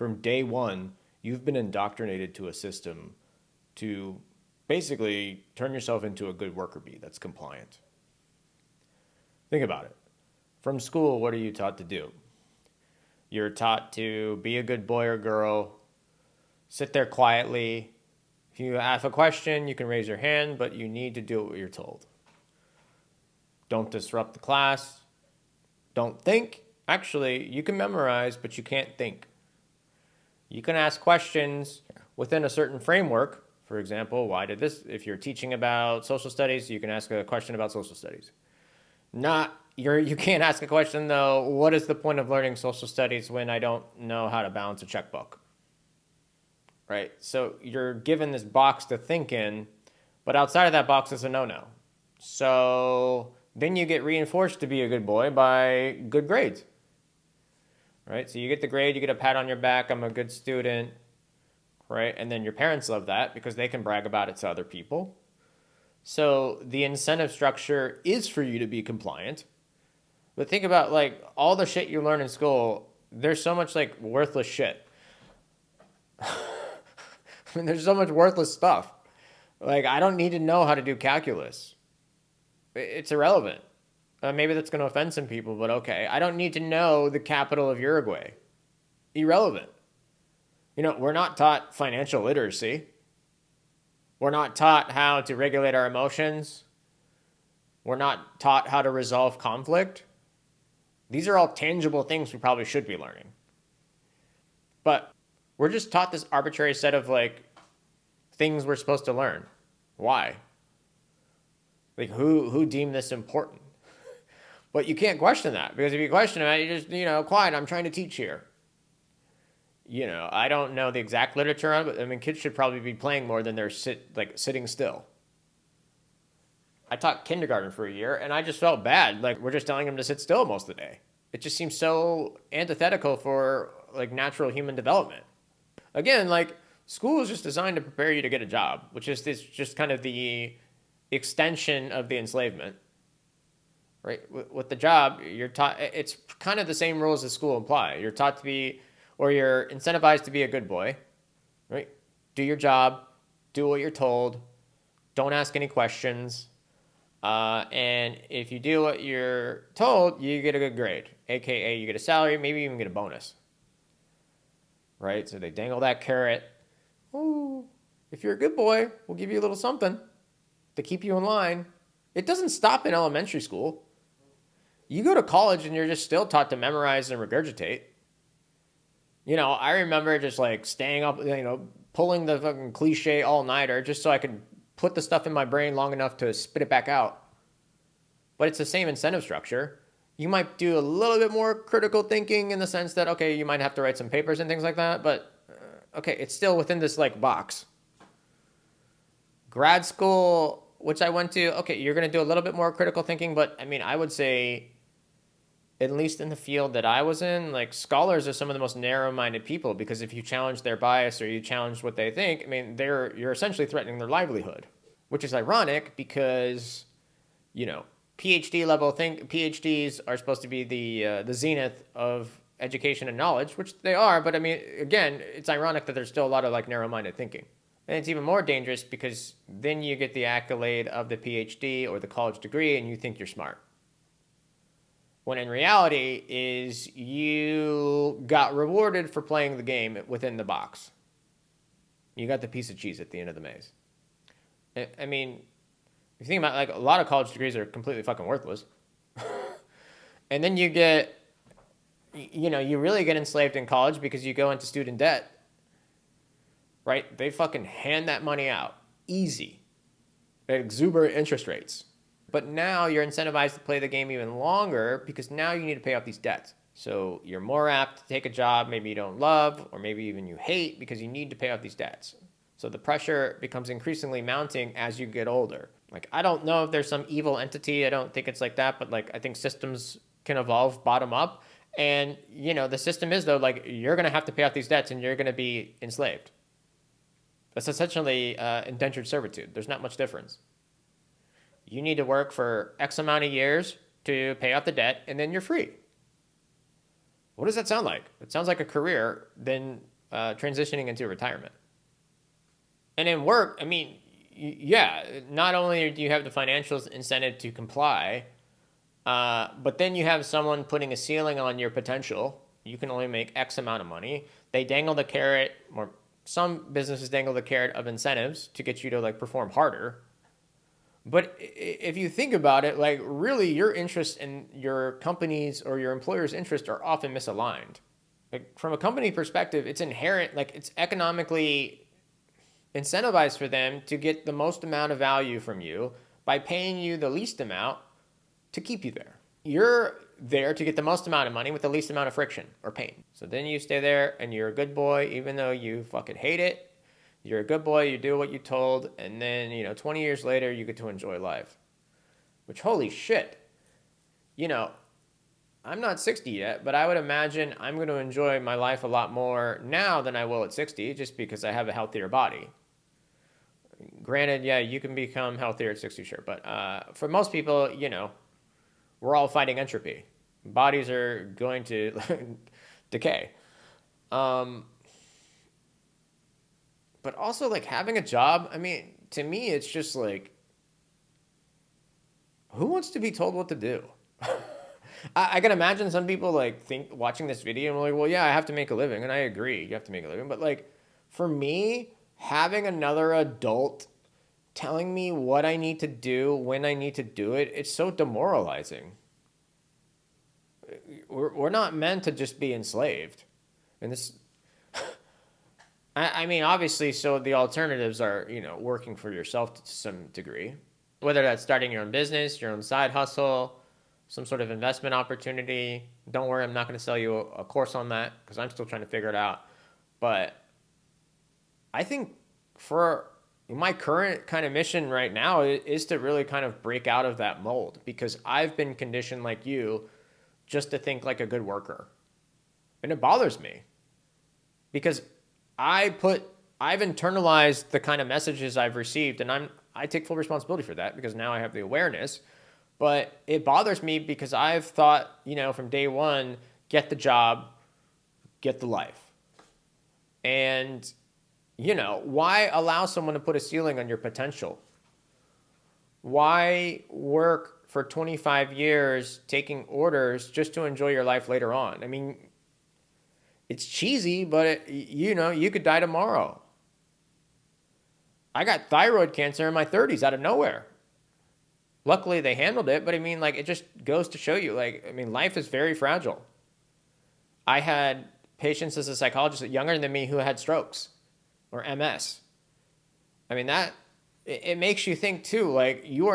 from day one, you've been indoctrinated to a system to basically turn yourself into a good worker bee that's compliant. Think about it. From school, what are you taught to do? You're taught to be a good boy or girl, sit there quietly. If you have a question, you can raise your hand, but you need to do what you're told. Don't disrupt the class. Don't think. Actually, you can memorize, but you can't think. You can ask questions within a certain framework. For example, why did this? If you're teaching about social studies, you can ask a question about social studies. You can't ask a question though, what is the point of learning social studies when I don't know how to balance a checkbook? Right? So you're given this box to think in, but outside of that box is a no-no. So then you get reinforced to be a good boy by good grades. Right? So you get the grade, you get a pat on your back, I'm a good student, right? And then your parents love that because they can brag about it to other people. So the incentive structure is for you to be compliant. But think about like all the shit you learn in school, there's so much like worthless shit. I mean, there's so much worthless stuff. Like, I don't need to know how to do calculus. It's irrelevant. Maybe that's going to offend some people, but okay. I don't need to know the capital of Uruguay. Irrelevant. We're not taught financial literacy. We're not taught how to regulate our emotions. We're not taught how to resolve conflict. These are all tangible things we probably should be learning. But we're just taught this arbitrary set of like things we're supposed to learn. Why? Like who deemed this important? But you can't question that, because if you question it, you just, quiet, I'm trying to teach here. I don't know the exact literature on it, but I mean, kids should probably be playing more than they're sitting still. I taught kindergarten for a year, and I just felt bad. Like, we're just telling them to sit still most of the day. It just seems so antithetical for, like, natural human development. Again, like, school is just designed to prepare you to get a job, which is just kind of the extension of the enslavement. Right? With the job, you're taught, it's kind of the same rules as school imply. You're taught to be, or you're incentivized to be a good boy, right? Do your job, do what you're told, don't ask any questions, and if you do what you're told, you get a good grade, aka you get a salary, maybe even get a bonus, right? So they dangle that carrot. Ooh, if you're a good boy, we'll give you a little something to keep you in line. It doesn't stop in elementary school. You go to college and you're just still taught to memorize and regurgitate. I remember just like staying up, pulling the fucking cliche all-nighter just so I could put the stuff in my brain long enough to spit it back out. But it's the same incentive structure. You might do a little bit more critical thinking in the sense that, okay, you might have to write some papers and things like that, but okay, it's still within this like box. Grad school, which I went to, okay, you're going to do a little bit more critical thinking, but I mean, I would say, at least in the field that I was in, like, scholars are some of the most narrow-minded people, because if you challenge their bias or you challenge what they think, I mean, you're essentially threatening their livelihood, which is ironic because, PhDs are supposed to be the zenith of education and knowledge, which they are, but I mean, again, it's ironic that there's still a lot of like narrow-minded thinking. And it's even more dangerous because then you get the accolade of the PhD or the college degree and you think you're smart. When in reality is you got rewarded for playing the game within the box. You got the piece of cheese at the end of the maze. I mean, if you think about, like, a lot of college degrees are completely fucking worthless. And then you get, you really get enslaved in college because you go into student debt. Right? They fucking hand that money out. Easy. At exuberant interest rates. But now you're incentivized to play the game even longer because now you need to pay off these debts. So you're more apt to take a job maybe you don't love or maybe even you hate because you need to pay off these debts. So the pressure becomes increasingly mounting as you get older. Like, I don't know if there's some evil entity. I don't think it's like that. But, like, I think systems can evolve bottom up. And, the system is, though, like, you're going to have to pay off these debts and you're going to be enslaved. That's essentially indentured servitude. There's not much difference. You need to work for X amount of years to pay off the debt, and then you're free. What does that sound like? It sounds like a career. Then transitioning into retirement. And in work, I mean, yeah, not only do you have the financial incentive to comply, but then you have someone putting a ceiling on your potential. You can only make X amount of money. They dangle the carrot, or some businesses dangle the carrot of incentives to get you to like perform harder. But if you think about it, like really your interests and your company's or your employer's interests are often misaligned. Like from a company perspective, it's inherent, like it's economically incentivized for them to get the most amount of value from you by paying you the least amount to keep you there. You're there to get the most amount of money with the least amount of friction or pain. So then you stay there and you're a good boy, even though you fucking hate it. You're a good boy, you do what you told, and then, 20 years later, you get to enjoy life. Which, holy shit. I'm not 60 yet, but I would imagine I'm going to enjoy my life a lot more now than I will at 60, just because I have a healthier body. Granted, yeah, you can become healthier at 60, sure, but for most people, we're all fighting entropy. Bodies are going to decay. But also, like, having a job, I mean, to me, it's just like, who wants to be told what to do? I can imagine some people, like, watching this video and like, well, yeah, I have to make a living. And I agree, you have to make a living. But, like, for me, having another adult telling me what I need to do, when I need to do it, it's so demoralizing. We're not meant to just be enslaved. And this... I mean, obviously, so the alternatives are, working for yourself to some degree, whether that's starting your own business, your own side hustle, some sort of investment opportunity. Don't worry, I'm not going to sell you a course on that because I'm still trying to figure it out. But I think for my current kind of mission right now is to really kind of break out of that mold, because I've been conditioned like you just to think like a good worker. And it bothers me because I've internalized the kind of messages I've received, and I take full responsibility for that because now I have the awareness. But it bothers me because I've thought, from day one, get the job, get the life. And, why allow someone to put a ceiling on your potential? Why work for 25 years taking orders just to enjoy your life later on? I mean, it's cheesy, but you could die tomorrow. I got thyroid cancer in my 30s out of nowhere. Luckily, they handled it, but I mean, like, it just goes to show you, like, I mean, life is very fragile. I had patients as a psychologist younger than me who had strokes or MS. I mean, it makes you think too, like, you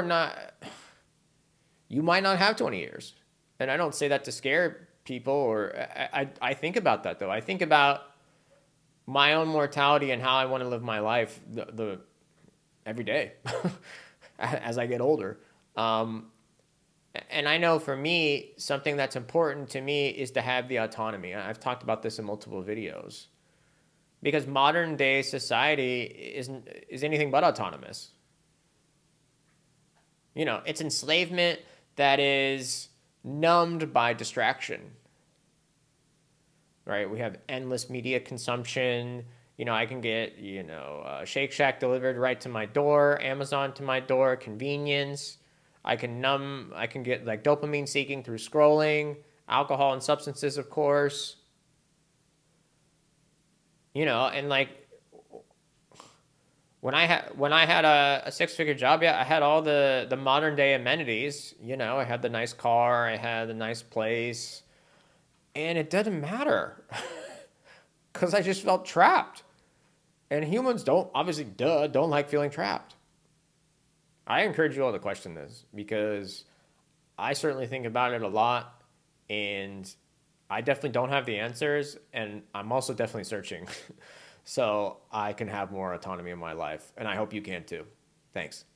might not have 20 years. And I don't say that to scare people, or I think about that though. I think about my own mortality and how I want to live my life the every day as I get older. And I know for me, something that's important to me is to have the autonomy. I've talked about this in multiple videos, because modern day society is anything but autonomous. It's enslavement that is numbed by distraction. Right? We have endless media consumption. I can get, Shake Shack delivered right to my door, Amazon to my door, convenience. I can get like dopamine seeking through scrolling, alcohol and substances, of course. And like when I had a 6-figure job, yeah, I had all the modern day amenities. I had the nice car, I had the nice place. And it doesn't matter because I just felt trapped. And humans don't like feeling trapped. I encourage you all to question this because I certainly think about it a lot, and I definitely don't have the answers, and I'm also definitely searching so I can have more autonomy in my life, and I hope you can too. Thanks.